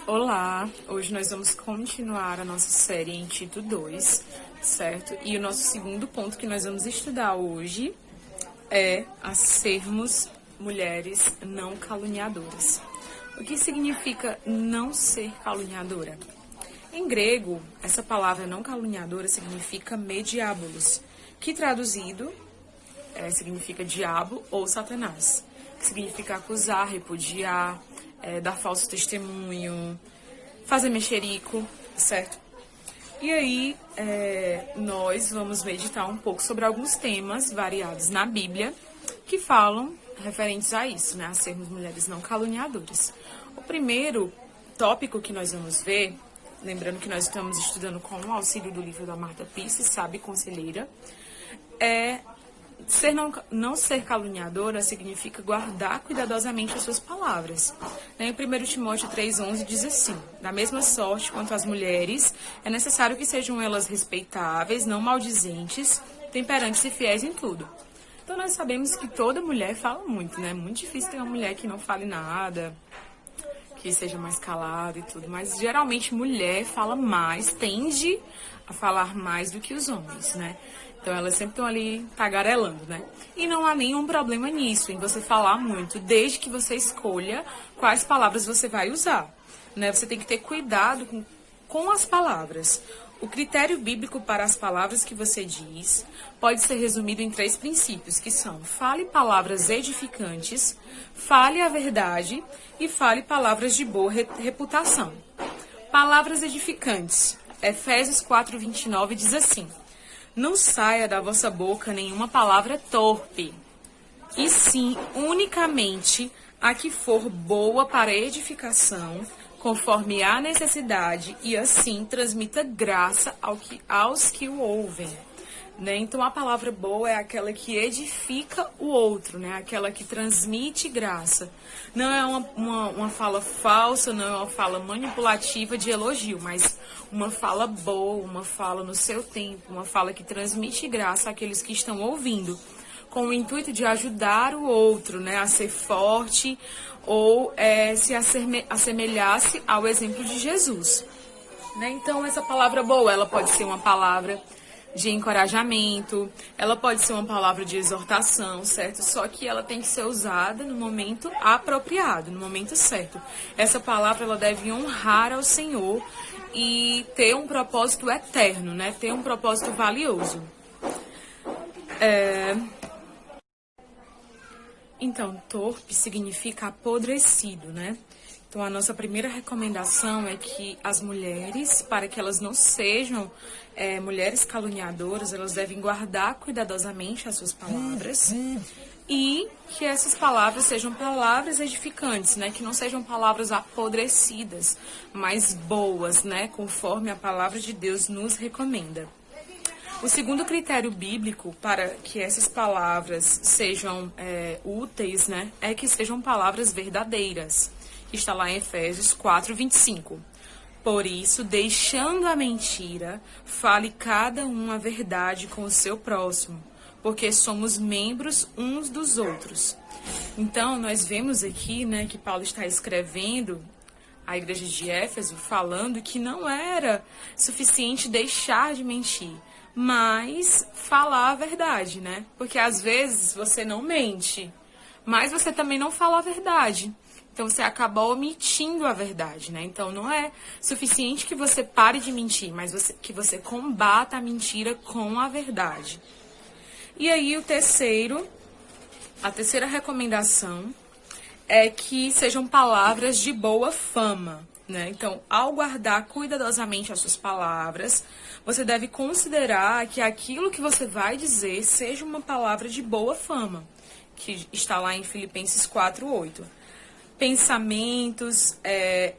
Olá, hoje nós vamos continuar a nossa série em Tito 2, certo? E o nosso segundo ponto que nós vamos estudar hoje é a sermos mulheres não caluniadoras. O que significa não ser caluniadora? Em grego, essa palavra não caluniadora significa me diabolos, que traduzido significa diabo ou satanás, que significa acusar, repudiar, dar falso testemunho, fazer mexerico, certo? E aí, nós vamos meditar um pouco sobre alguns temas variados na Bíblia que falam referentes a isso, né? A sermos mulheres não caluniadoras. O primeiro tópico que nós vamos ver, lembrando que nós estamos estudando com o auxílio do livro da Marta Pisse, Sábia e Conselheira, não ser caluniadora significa guardar cuidadosamente as suas palavras. Em 1 Timóteo 3,11 diz assim: da mesma sorte quanto as mulheres, é necessário que sejam elas respeitáveis, não maldizentes, temperantes e fiéis em tudo. Então nós sabemos que toda mulher fala muito, né? É muito difícil ter uma mulher que não fale nada, que seja mais calada e tudo. Mas geralmente mulher fala mais, tende a falar mais do que os homens, né? Então elas sempre estão ali tagarelando, né? E não há nenhum problema nisso, em você falar muito, desde que você escolha quais palavras você vai usar, né? Você tem que ter cuidado com as palavras. O critério bíblico para as palavras que você diz pode ser resumido em 3 princípios, que são: fale palavras edificantes, fale a verdade e fale palavras de boa reputação. Palavras edificantes. Efésios 4:29 diz assim: não saia da vossa boca nenhuma palavra torpe, e sim unicamente a que for boa para edificação, conforme a necessidade, e assim transmita graça aos que o ouvem. Né? Então a palavra boa é aquela que edifica o outro, né? Aquela que transmite graça. Não é uma fala falsa, não é uma fala manipulativa de elogio, mas uma fala boa, uma fala no seu tempo, uma fala que transmite graça àqueles que estão ouvindo, com o intuito de ajudar o outro, né, a ser forte ou se assemelhasse ao exemplo de Jesus. Né? Então essa palavra boa, ela pode ser uma palavra de encorajamento, ela pode ser uma palavra de exortação, certo? Só que ela tem que ser usada no momento apropriado, no momento certo. Essa palavra, ela deve honrar ao Senhor e ter um propósito eterno, né? Ter um propósito valioso. Então, torpe significa apodrecido, né? Então, a nossa primeira recomendação é que as mulheres, para que elas não sejam mulheres caluniadoras, elas devem guardar cuidadosamente as suas palavras e que essas palavras sejam palavras edificantes, né? Que não sejam palavras apodrecidas, mas boas, né? Conforme a palavra de Deus nos recomenda. O segundo critério bíblico para que essas palavras sejam úteis, né? É que sejam palavras verdadeiras, que está lá em Efésios 4:25. Por isso, deixando a mentira, fale cada um a verdade com o seu próximo, porque somos membros uns dos outros. Então, nós vemos aqui, né, que Paulo está escrevendo à igreja de Éfeso, falando que não era suficiente deixar de mentir, mas falar a verdade, né? Porque às vezes você não mente, mas você também não fala a verdade. Então, você acaba omitindo a verdade, né? Então, não é suficiente que você pare de mentir, mas que você combata a mentira com a verdade. E aí, a terceira recomendação é que sejam palavras de boa fama, né? Então, ao guardar cuidadosamente as suas palavras, você deve considerar que aquilo que você vai dizer seja uma palavra de boa fama, que está lá em Filipenses 4:8. Pensamentos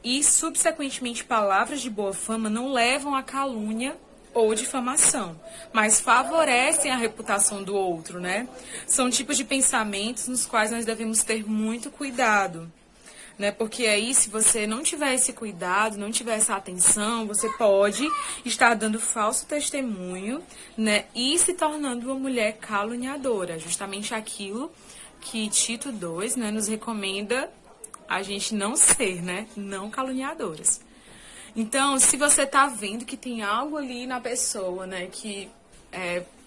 e, subsequentemente, palavras de boa fama não levam à calúnia ou difamação, mas favorecem a reputação do outro, né? São tipos de pensamentos nos quais nós devemos ter muito cuidado, né? Porque aí, se você não tiver esse cuidado, não tiver essa atenção, você pode estar dando falso testemunho, né? E se tornando uma mulher caluniadora, justamente aquilo que Tito 2, né, nos recomenda a gente não ser, né? Não caluniadoras. Então, se você tá vendo que tem algo ali na pessoa, né, que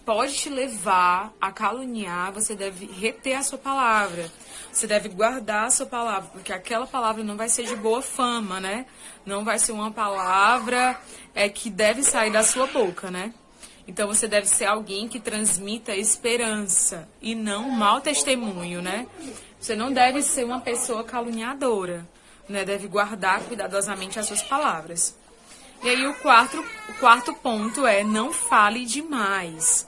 pode te levar a caluniar, você deve reter a sua palavra. Você deve guardar a sua palavra, porque aquela palavra não vai ser de boa fama, né? Não vai ser uma palavra que deve sair da sua boca, né? Então você deve ser alguém que transmita esperança e não mau testemunho, né? Você não deve ser uma pessoa caluniadora, né? Deve guardar cuidadosamente as suas palavras. E aí o quarto ponto é não fale demais,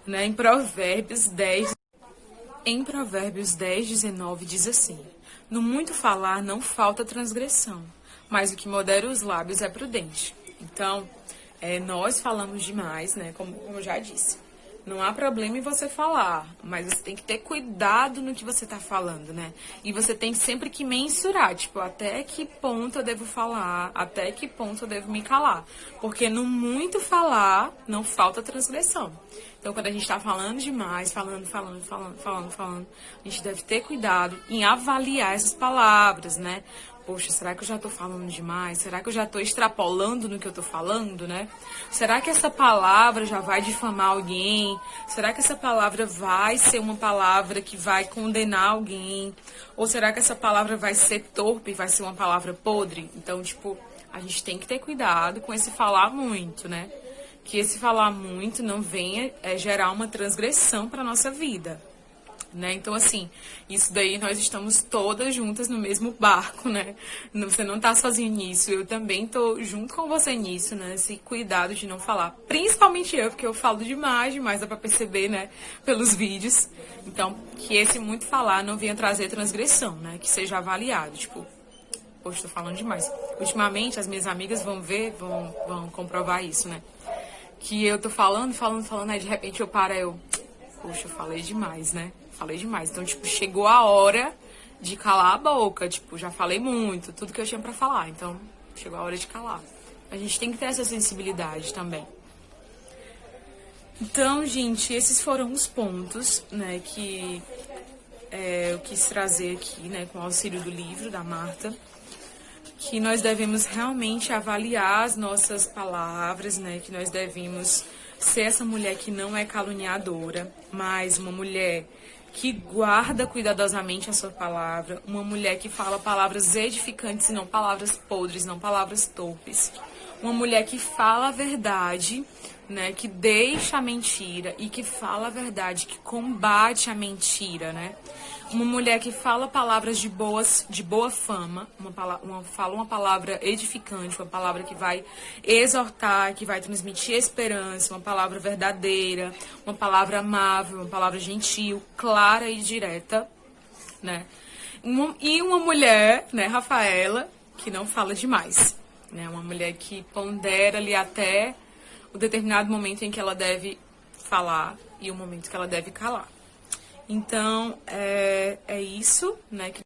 né? Em Provérbios 10:19 diz assim: no muito falar não falta transgressão, mas o que modera os lábios é prudente. Então, nós falamos demais, né? Como eu já disse. Não há problema em você falar, mas você tem que ter cuidado no que você tá falando, né? E você tem sempre que mensurar, tipo, até que ponto eu devo falar, até que ponto eu devo me calar. Porque no muito falar, não falta transgressão. Então, quando a gente tá falando demais, falando, a gente deve ter cuidado em avaliar essas palavras, né? Poxa, será que eu já tô falando demais? Será que eu já tô extrapolando no que eu tô falando, né? Será que essa palavra já vai difamar alguém? Será que essa palavra vai ser uma palavra que vai condenar alguém? Ou será que essa palavra vai ser torpe, vai ser uma palavra podre? Então, tipo, a gente tem que ter cuidado com esse falar muito, né? Que esse falar muito não venha gerar uma transgressão para nossa vida. Né? Então, assim, isso daí nós estamos todas juntas no mesmo barco, né? Você não tá sozinho nisso, eu também tô junto com você nisso, né? Esse cuidado de não falar. Principalmente eu, porque eu falo demais, dá pra perceber, né? Pelos vídeos. Então, que esse muito falar não venha trazer transgressão, né? Que seja avaliado, tipo, poxa, tô falando demais. Ultimamente, as minhas amigas vão ver, vão comprovar isso, né? Que eu tô falando, aí de repente eu paro, poxa, eu falei demais, né? Falei demais. Então, tipo, chegou a hora de calar a boca. Tipo, já falei muito, tudo que eu tinha pra falar. Então, chegou a hora de calar. A gente tem que ter essa sensibilidade também. Então, gente, esses foram os pontos, né, que eu quis trazer aqui, né, com o auxílio do livro da Marta. Que nós devemos realmente avaliar as nossas palavras, né, que nós devemos ser essa mulher que não é caluniadora, mas uma mulher que guarda cuidadosamente a sua palavra, uma mulher que fala palavras edificantes e não palavras podres, não palavras torpes, uma mulher que fala a verdade, né, que deixa a mentira e que fala a verdade, que combate a mentira, né? Uma mulher que fala palavras de boa fama, fala uma palavra edificante, uma palavra que vai exortar, que vai transmitir esperança, uma palavra verdadeira, uma palavra amável, uma palavra gentil, clara e direta, né? E uma mulher, né, Rafaela, que não fala demais, né? Uma mulher que pondera ali até o determinado momento em que ela deve falar e o momento que ela deve calar. Então, é isso, né?